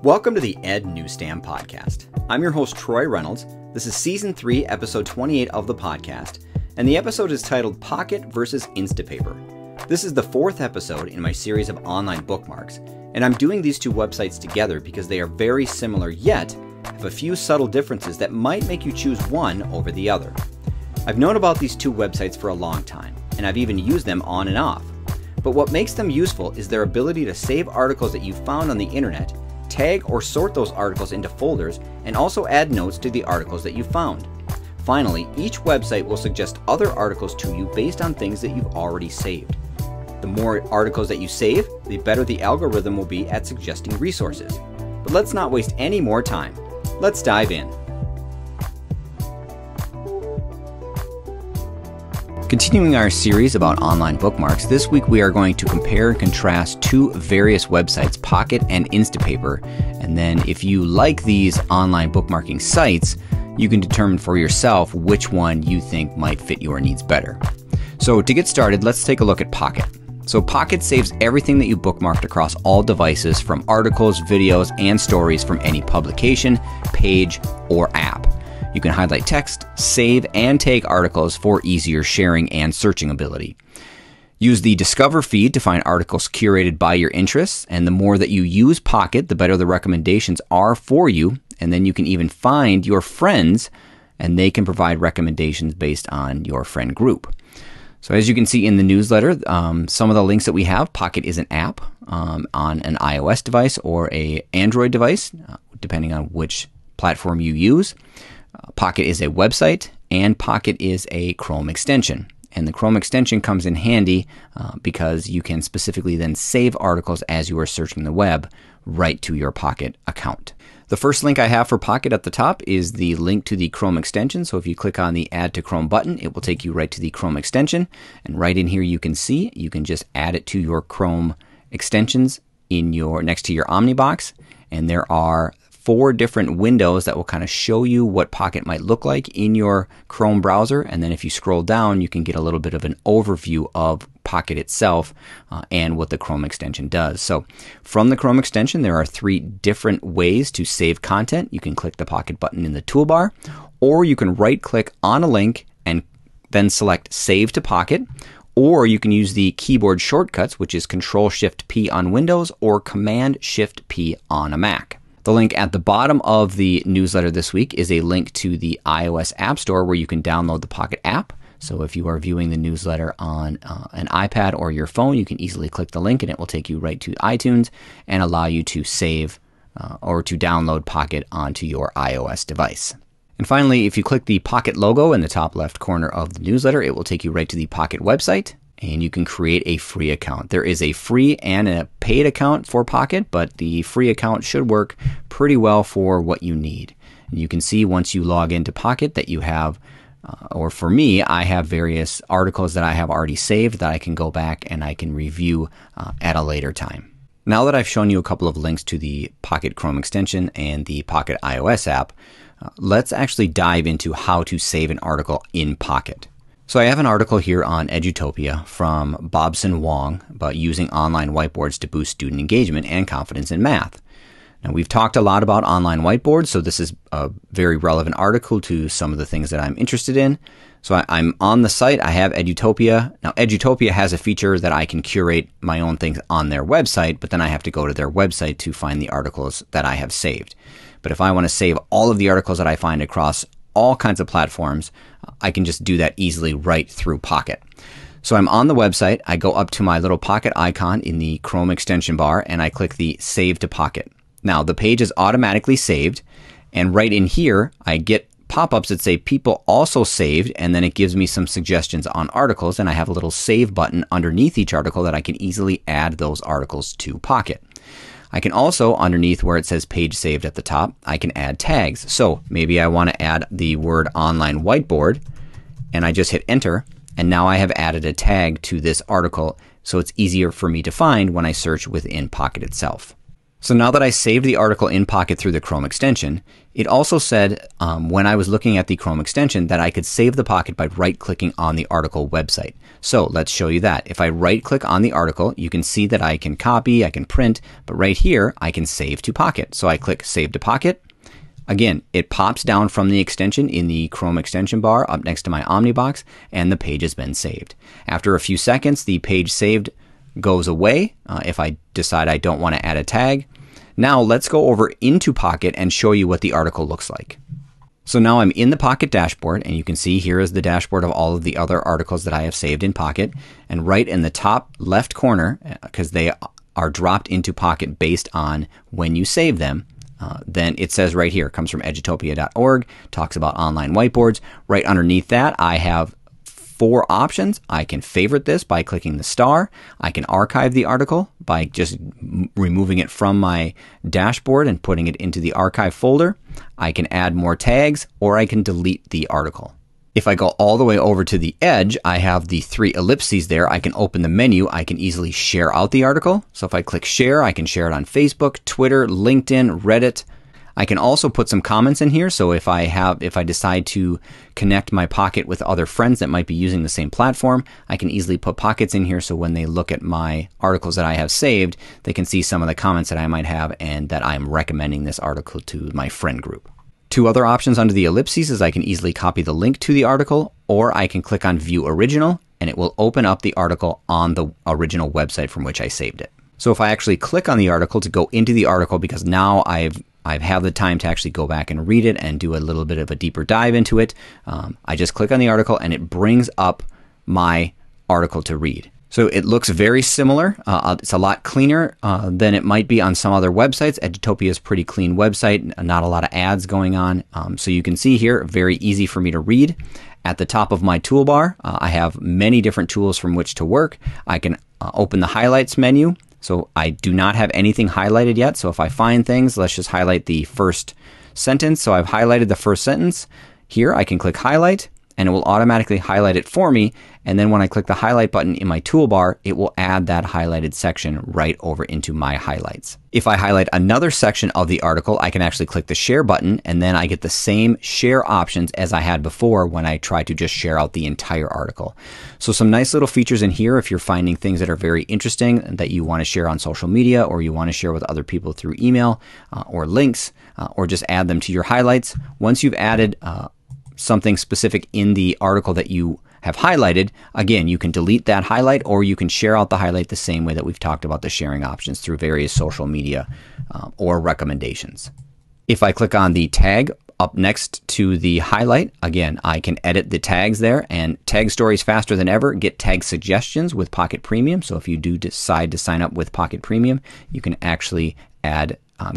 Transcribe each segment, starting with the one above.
Welcome to the edNewsstand podcast. I'm your host, Troy Reynolds. This is Season 3, Episode 28 of the podcast, and the episode is titled Pocket versus Instapaper. This is the fourth episode in my series of online bookmarks, and I'm doing these two websites together because they are very similar yet have a few subtle differences that might make you choose one over the other. I've known about these two websites for a long time, and I've even used them on and off. But what makes them useful is their ability to save articles that you found on the internet, tag or sort those articles into folders, and also add notes to the articles that you found. Finally, each website will suggest other articles to you based on things that you've already saved. The more articles that you save, the better the algorithm will be at suggesting resources. But let's not waste any more time. Let's dive in. Continuing our series about online bookmarks, this week we are going to compare and contrast two various websites, Pocket and Instapaper. And then if you like these online bookmarking sites, you can determine for yourself which one you think might fit your needs better. So to get started, let's take a look at Pocket. So Pocket saves everything that you bookmarked across all devices, from articles, videos, and stories from any publication, page, or app. You can highlight text, save, and tag articles for easier sharing and searching ability. Use the Discover feed to find articles curated by your interests, and the more that you use Pocket, the better the recommendations are for you, and then you can even find your friends, and they can provide recommendations based on your friend group. So as you can see in the newsletter, some of the links that we have, Pocket is an app on an iOS device or an Android device, depending on which platform you use. Pocket is a website, and Pocket is a Chrome extension. And the Chrome extension comes in handy because you can specifically then save articles as you are searching the web right to your Pocket account. The first link I have for Pocket at the top is the link to the Chrome extension. So if you click on the Add to Chrome button, it will take you right to the Chrome extension. And right in here you can see, you can just add it to your Chrome extensions next to your Omnibox. And there are 4 different windows that will kind of show you what Pocket might look like in your Chrome browser. And then if you scroll down, you can get a little bit of an overview of Pocket itself and what the Chrome extension does. So from the Chrome extension, there are 3 different ways to save content. You can click the Pocket button in the toolbar, or you can right click on a link and then select Save to Pocket, or you can use the keyboard shortcuts, which is Control-Shift-P on Windows or Command-Shift-P on a Mac. The link at the bottom of the newsletter this week is a link to the iOS App Store where you can download the Pocket app. So if you are viewing the newsletter on an iPad or your phone, you can easily click the link and it will take you right to iTunes and allow you to save or to download Pocket onto your iOS device. And finally, if you click the Pocket logo in the top left corner of the newsletter, it will take you right to the Pocket website, and you can create a free account. There is a free and a paid account for Pocket, but the free account should work pretty well for what you need. And you can see once you log into Pocket that you have, or for me, I have various articles that I have already saved that I can go back and I can review at a later time. Now that I've shown you a couple of links to the Pocket Chrome extension and the Pocket iOS app, let's actually dive into how to save an article in Pocket. So I have an article here on Edutopia from Bobson Wong about using online whiteboards to boost student engagement and confidence in math. Now we've talked a lot about online whiteboards, so this is a very relevant article to some of the things that I'm interested in. So I'm on the site, I have Edutopia. Now Edutopia has a feature that I can curate my own things on their website, but then I have to go to their website to find the articles that I have saved. But if I want to save all of the articles that I find across all kinds of platforms, I can just do that easily right through Pocket. So I'm on the website, I go up to my little Pocket icon in the Chrome extension bar, and I click the Save to Pocket. Now the page is automatically saved, and right in here I get pop-ups that say people also saved, and then it gives me some suggestions on articles, and I have a little save button underneath each article that I can easily add those articles to Pocket. I can also, underneath where it says page saved at the top, I can add tags. So maybe I want to add the word online whiteboard, and I just hit enter, and now I have added a tag to this article, so it's easier for me to find when I search within Pocket itself. So now that I saved the article in Pocket through the Chrome extension, it also said when I was looking at the Chrome extension that I could save the Pocket by right-clicking on the article website. So let's show you that. If I right-click on the article, you can see that I can copy, I can print, but right here I can save to Pocket. So I click Save to Pocket. Again, it pops down from the extension in the Chrome extension bar up next to my Omnibox, and the page has been saved. After a few seconds, the page saved goes away if I decide I don't want to add a tag. Now let's go over into Pocket and show you what the article looks like. So now I'm in the Pocket dashboard, and you can see here is the dashboard of all of the other articles that I have saved in Pocket. And right in the top left corner, because they are dropped into Pocket based on when you save them, then it says right here, comes from edutopia.org, talks about online whiteboards. Right underneath that, I have 4 options. I can favorite this by clicking the star. I can archive the article by just removing it from my dashboard and putting it into the archive folder. I can add more tags, or I can delete the article. If I go all the way over to the edge, I have the 3 ellipses there. I can open the menu. I can easily share out the article. So if I click share, I can share it on Facebook, Twitter, LinkedIn, Reddit. I can also put some comments in here. So if I decide to connect my Pocket with other friends that might be using the same platform, I can easily put pockets in here so when they look at my articles that I have saved, they can see some of the comments that I might have and that I'm recommending this article to my friend group. 2 other options under the ellipses is I can easily copy the link to the article, or I can click on View Original, and it will open up the article on the original website from which I saved it. So if I actually click on the article to go into the article, because now I've had the time to actually go back and read it and do a little bit of a deeper dive into it, I just click on the article and it brings up my article to read. So it looks very similar. It's a lot cleaner than it might be on some other websites. Edutopia is a pretty clean website, not a lot of ads going on. So you can see here, very easy for me to read. At the top of my toolbar, I have many different tools from which to work. I can open the highlights menu. So I do not have anything highlighted yet. So if I find things, let's just highlight the first sentence. So I've highlighted the first sentence. Here I can click highlight, and it will automatically highlight it for me. And then when I click the highlight button in my toolbar, it will add that highlighted section right over into my highlights. If I highlight another section of the article, I can actually click the share button, and then I get the same share options as I had before when I tried to just share out the entire article. So some nice little features in here if you're finding things that are very interesting that you want to share on social media, or you want to share with other people through email or links, or just add them to your highlights. Once you've added something specific in the article that you have highlighted, again, you can delete that highlight, or you can share out the highlight the same way that we've talked about the sharing options through various social media or recommendations. If I click on the tag up next to the highlight, again, I can edit the tags there, and tag stories faster than ever. Get tag suggestions with Pocket Premium. So if you do decide to sign up with Pocket Premium, you can actually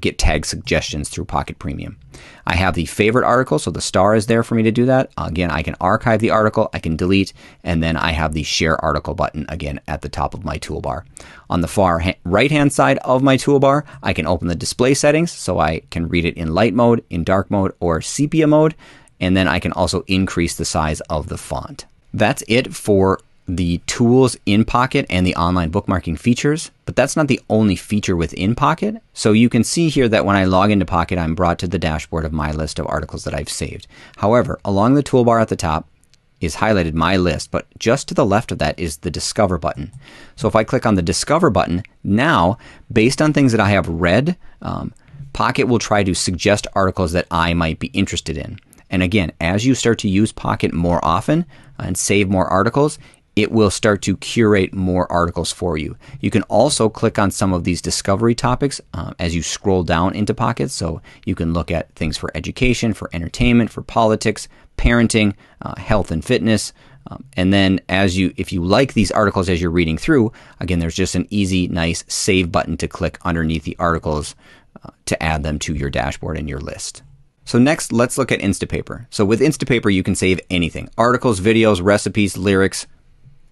get tag suggestions through Pocket Premium. I have the favorite article, so the star is there for me to do that. Again, I can archive the article, I can delete, and then I have the share article button again at the top of my toolbar. On the far right-hand side of my toolbar, I can open the display settings, so I can read it in light mode, in dark mode, or sepia mode, and then I can also increase the size of the font. That's it for the tools in Pocket and the online bookmarking features, but that's not the only feature within Pocket. So you can see here that when I log into Pocket, I'm brought to the dashboard of my list of articles that I've saved. However, along the toolbar at the top is highlighted my list, but just to the left of that is the Discover button. So if I click on the Discover button, now, based on things that I have read, Pocket will try to suggest articles that I might be interested in. And again, as you start to use Pocket more often and save more articles, it will start to curate more articles for you. You can also click on some of these discovery topics as you scroll down into Pocket. So you can look at things for education, for entertainment, for politics, parenting, health and fitness. And then if you like these articles as you're reading through, again, there's just an easy, nice save button to click underneath the articles to add them to your dashboard and your list. So next, let's look at Instapaper. So with Instapaper, you can save anything: articles, videos, recipes, lyrics,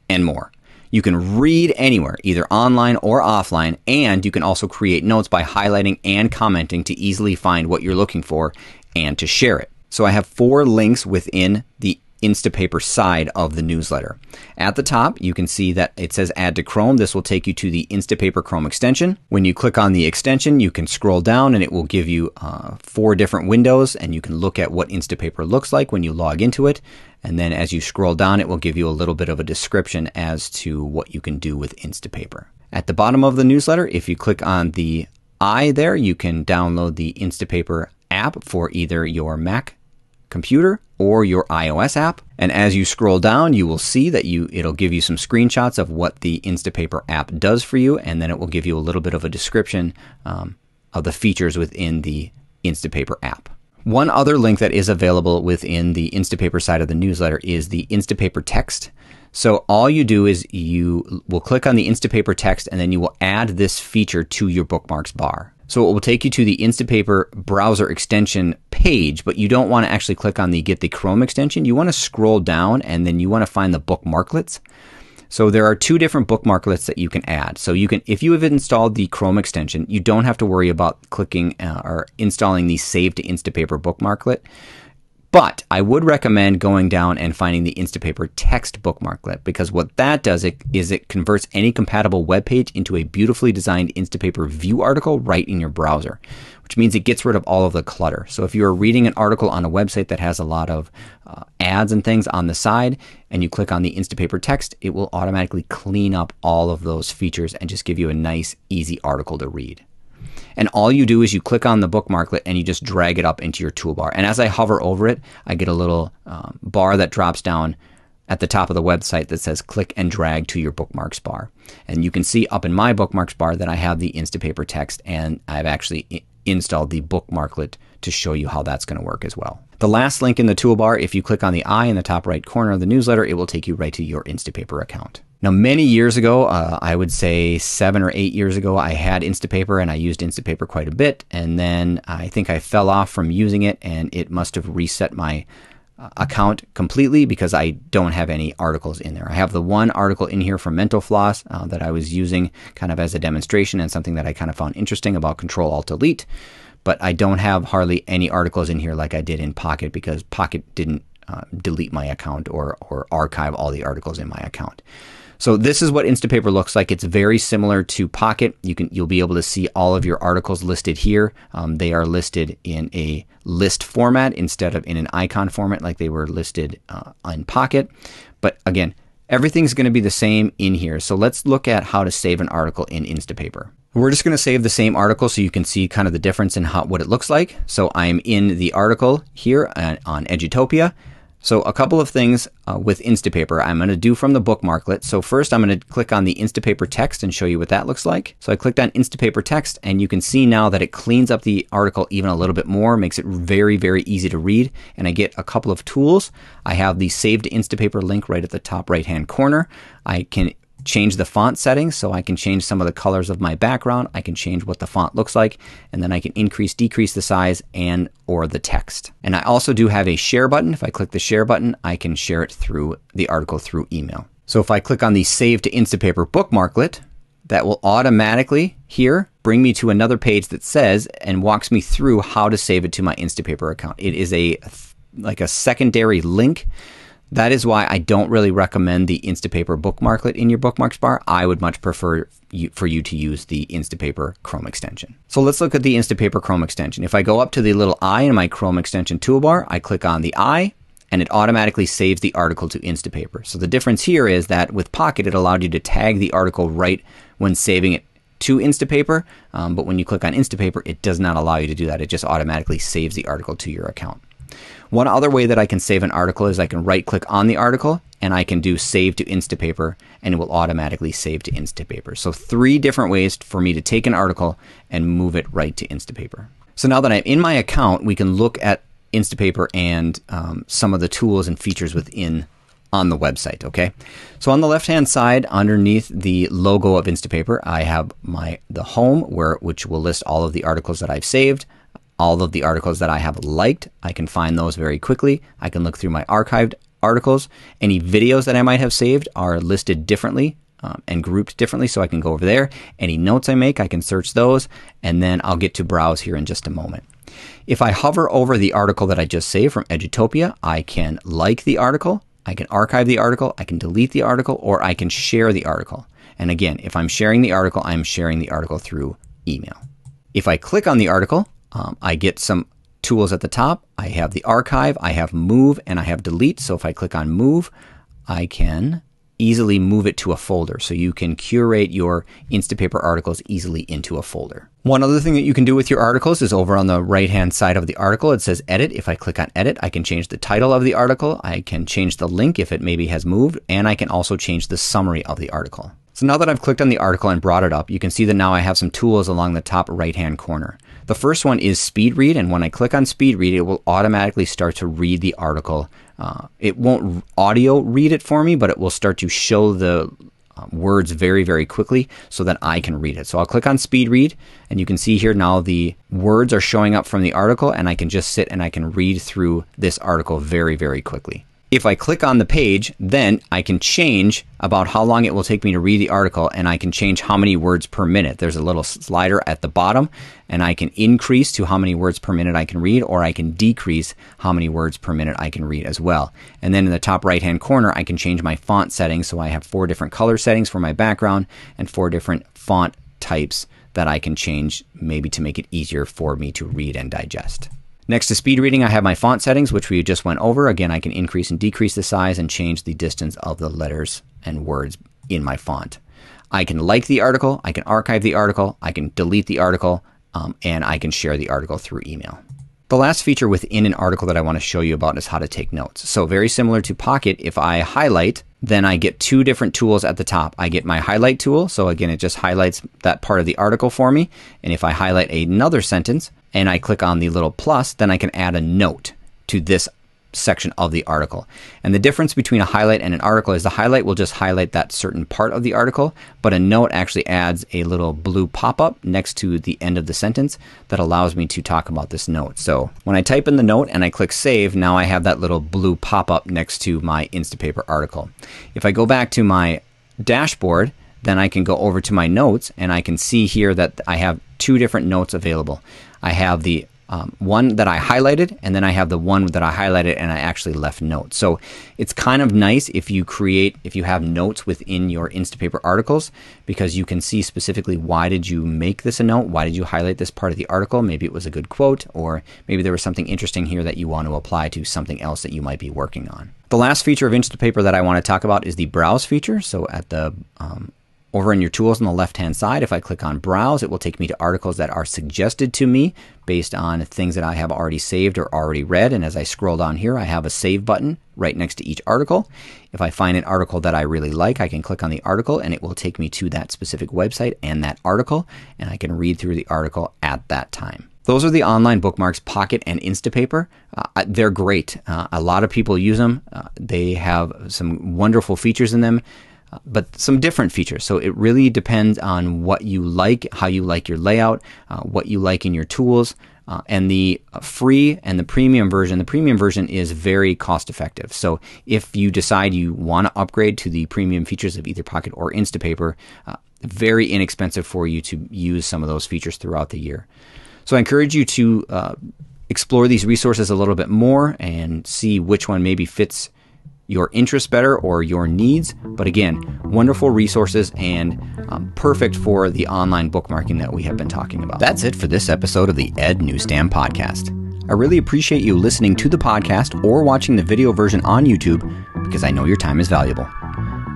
and more. You can read anywhere, either online or offline, and you can also create notes by highlighting and commenting to easily find what you're looking for and to share it. So I have 4 links within the Instapaper side of the newsletter. At the top, you can see that it says Add to Chrome. This will take you to the Instapaper Chrome extension. When you click on the extension, you can scroll down and it will give you 4 different windows, and you can look at what Instapaper looks like when you log into it. And then as you scroll down, it will give you a little bit of a description as to what you can do with Instapaper. At the bottom of the newsletter, if you click on the I there, you can download the Instapaper app for either your Mac computer or your iOS app. And as you scroll down, you will see that it'll give you some screenshots of what the Instapaper app does for you, and then it will give you a little bit of a description of the features within the Instapaper app. One other link that is available within the Instapaper side of the newsletter is the Instapaper text. So all you do is you will click on the Instapaper text, and then you will add this feature to your bookmarks bar. So it will take you to the Instapaper browser extension page, but you don't want to actually click on the Get the Chrome extension. You want to scroll down, and then you want to find the Bookmarklets. So there are 2 different bookmarklets that you can add. So you can, if you have installed the Chrome extension, you don't have to worry about clicking or installing the Save to Instapaper bookmarklet. But I would recommend going down and finding the Instapaper text bookmarklet, because what that does is it converts any compatible web page into a beautifully designed Instapaper view article right in your browser, which means it gets rid of all of the clutter. So if you're reading an article on a website that has a lot of ads and things on the side, and you click on the Instapaper text, it will automatically clean up all of those features and just give you a nice, easy article to read. And all you do is you click on the bookmarklet and you just drag it up into your toolbar. And as I hover over it, I get a little bar that drops down at the top of the website that says click and drag to your bookmarks bar. And you can see up in my bookmarks bar that I have the Instapaper text, and I've actually installed the bookmarklet to show you how that's going to work as well. The last link in the toolbar, if you click on the I in the top right corner of the newsletter, it will take you right to your Instapaper account. Now, many years ago, I would say 7 or 8 years ago, I had Instapaper and I used Instapaper quite a bit. And then I think I fell off from using it, and it must have reset my account completely because I don't have any articles in there. I have the one article in here from Mental Floss that I was using kind of as a demonstration and something that I kind of found interesting about Control-Alt-Delete. But I don't have hardly any articles in here like I did in Pocket, because Pocket didn't delete my account or archive all the articles in my account. So this is what Instapaper looks like. It's very similar to Pocket. You'll be able to see all of your articles listed here. They are listed in a list format instead of in an icon format like they were listed on Pocket. But again, everything's going to be the same in here. So let's look at how to save an article in Instapaper. We're just going to save the same article so you can see kind of the difference in what it looks like. So I'm in the article here on Edutopia. So a couple of things with Instapaper I'm going to do from the bookmarklet. So first I'm going to click on the Instapaper text and show you what that looks like. So I clicked on Instapaper text, and you can see now that it cleans up the article even a little bit more, makes it very, very easy to read. And I get a couple of tools. I have the Save to Instapaper link right at the top right-hand corner. I can change the font settings, so I can change some of the colors of my background. I can change what the font looks like, and then I can increase, decrease the size and or the text. And I also do have a share button. If I click the share button, I can share it through the article through email. So if I click on the Save to Instapaper bookmarklet, that will automatically here bring me to another page that says and walks me through how to save it to my Instapaper account. It is like a secondary link. That is why I don't really recommend the Instapaper bookmarklet in your bookmarks bar. I would much prefer for you to use the Instapaper Chrome extension. So let's look at the Instapaper Chrome extension. If I go up to the little I in my Chrome extension toolbar, I click on the I, and it automatically saves the article to Instapaper. So the difference here is that with Pocket, it allowed you to tag the article right when saving it to Instapaper, but when you click on Instapaper, it does not allow you to do that. It just automatically saves the article to your account. One other way that I can save an article is I can right-click on the article, and I can do Save to Instapaper, and it will automatically save to Instapaper. So 3 different ways for me to take an article and move it right to Instapaper. So now that I'm in my account, we can look at Instapaper and some of the tools and features within on the website, okay? So on the left-hand side, underneath the logo of Instapaper, I have the home, which will list all of the articles that I've saved. All of the articles that I have liked, I can find those very quickly. I can look through my archived articles. Any videos that I might have saved are listed differently and grouped differently, so I can go over there. Any notes I make, I can search those, and then I'll get to browse here in just a moment. If I hover over the article that I just saved from Edutopia, I can like the article, I can archive the article, I can delete the article, or I can share the article. And again, if I'm sharing the article, I'm sharing the article through email. If I click on the article, I get some tools at the top. I have the archive, I have move, and I have delete. So if I click on move, I can easily move it to a folder. So you can curate your Instapaper articles easily into a folder. One other thing that you can do with your articles is over on the right-hand side of the article, it says edit. If I click on edit, I can change the title of the article. I can change the link if it maybe has moved, and I can also change the summary of the article. So now that I've clicked on the article and brought it up, you can see that now I have some tools along the top right-hand corner. The first one is speed read, and when I click on speed read, it will automatically start to read the article. It won't audio read it for me, but it will start to show the words very, very quickly so that I can read it. So I'll click on speed read, and you can see here now the words are showing up from the article, and I can just sit and I can read through this article very, very quickly. If I click on the page, then I can change about how long it will take me to read the article, and I can change how many words per minute. There's a little slider at the bottom, and I can increase to how many words per minute I can read, or I can decrease how many words per minute I can read as well. And then in the top right-hand corner, I can change my font settings. So I have 4 different color settings for my background and 4 different font types that I can change maybe to make it easier for me to read and digest. Next to speed reading, I have my font settings, which we just went over. Again, I can increase and decrease the size and change the distance of the letters and words in my font. I can like the article, I can archive the article, I can delete the article, and I can share the article through email. The last feature within an article that I want to show you about is how to take notes. So very similar to Pocket, if I highlight, then I get 2 different tools at the top. I get my highlight tool. So again, it just highlights that part of the article for me. And if I highlight another sentence and I click on the little plus, then I can add a note to this section of the article. And the difference between a highlight and an article is the highlight will just highlight that certain part of the article, but a note actually adds a little blue pop-up next to the end of the sentence that allows me to talk about this note. So when I type in the note and I click save, now I have that little blue pop-up next to my Instapaper article. If I go back to my dashboard, then I can go over to my notes, and I can see here that I have 2 different notes available. I have the one that I highlighted, and then I have the one that I highlighted and I actually left notes. So it's kind of nice if you have notes within your Instapaper articles, because you can see specifically why did you make this a note, why did you highlight this part of the article, maybe it was a good quote, or maybe there was something interesting here that you want to apply to something else that you might be working on. The last feature of Instapaper that I want to talk about is the browse feature. So at the over in your tools on the left-hand side, if I click on Browse, it will take me to articles that are suggested to me based on things that I have already saved or already read. And as I scroll down here, I have a Save button right next to each article. If I find an article that I really like, I can click on the article and it will take me to that specific website and that article, and I can read through the article at that time. Those are the online bookmarks, Pocket and Instapaper. They're great. A lot of people use them. They have some wonderful features in them, but some different features. So it really depends on what you like, how you like your layout, what you like in your tools, and the free and the premium version. The premium version is very cost effective. So if you decide you want to upgrade to the premium features of either Pocket or Instapaper, very inexpensive for you to use some of those features throughout the year. So I encourage you to explore these resources a little bit more and see which one maybe fits your interests better or your needs. But again, wonderful resources and perfect for the online bookmarking that we have been talking about. That's it for this episode of the edNewsstand podcast. I really appreciate you listening to the podcast or watching the video version on YouTube, because I know your time is valuable.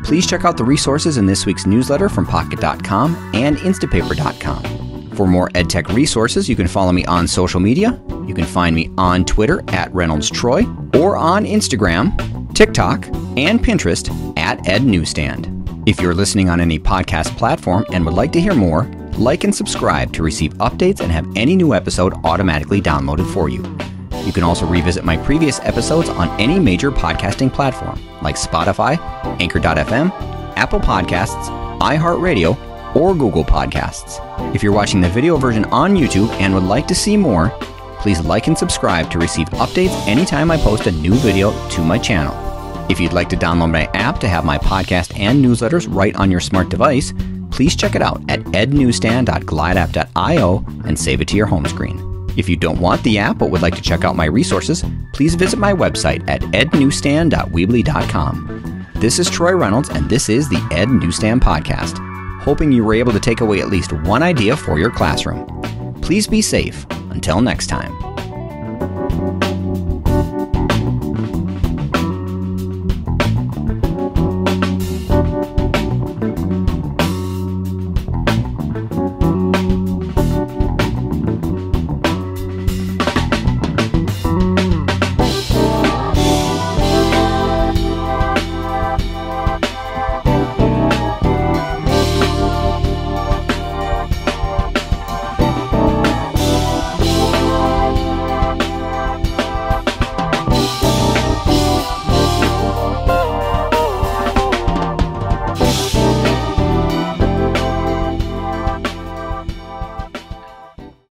Please check out the resources in this week's newsletter from Pocket.com and Instapaper.com. For more EdTech resources, you can follow me on social media. You can find me on Twitter at ReynoldsTroy, or on Instagram, TikTok, and Pinterest at edNewsstand. If you're listening on any podcast platform and would like to hear more, like and subscribe to receive updates and have any new episode automatically downloaded for you. You can also revisit my previous episodes on any major podcasting platform like Spotify, Anchor.fm, Apple Podcasts, iHeartRadio, or Google Podcasts. If you're watching the video version on YouTube and would like to see more, please like and subscribe to receive updates anytime I post a new video to my channel. If you'd like to download my app to have my podcast and newsletters right on your smart device, please check it out at ednewsstand.glideapp.io and save it to your home screen. If you don't want the app but would like to check out my resources, please visit my website at ednewsstand.weebly.com. This is Troy Reynolds, and this is the Ed Newsstand Podcast, hoping you were able to take away at least one idea for your classroom. Please be safe. Until next time.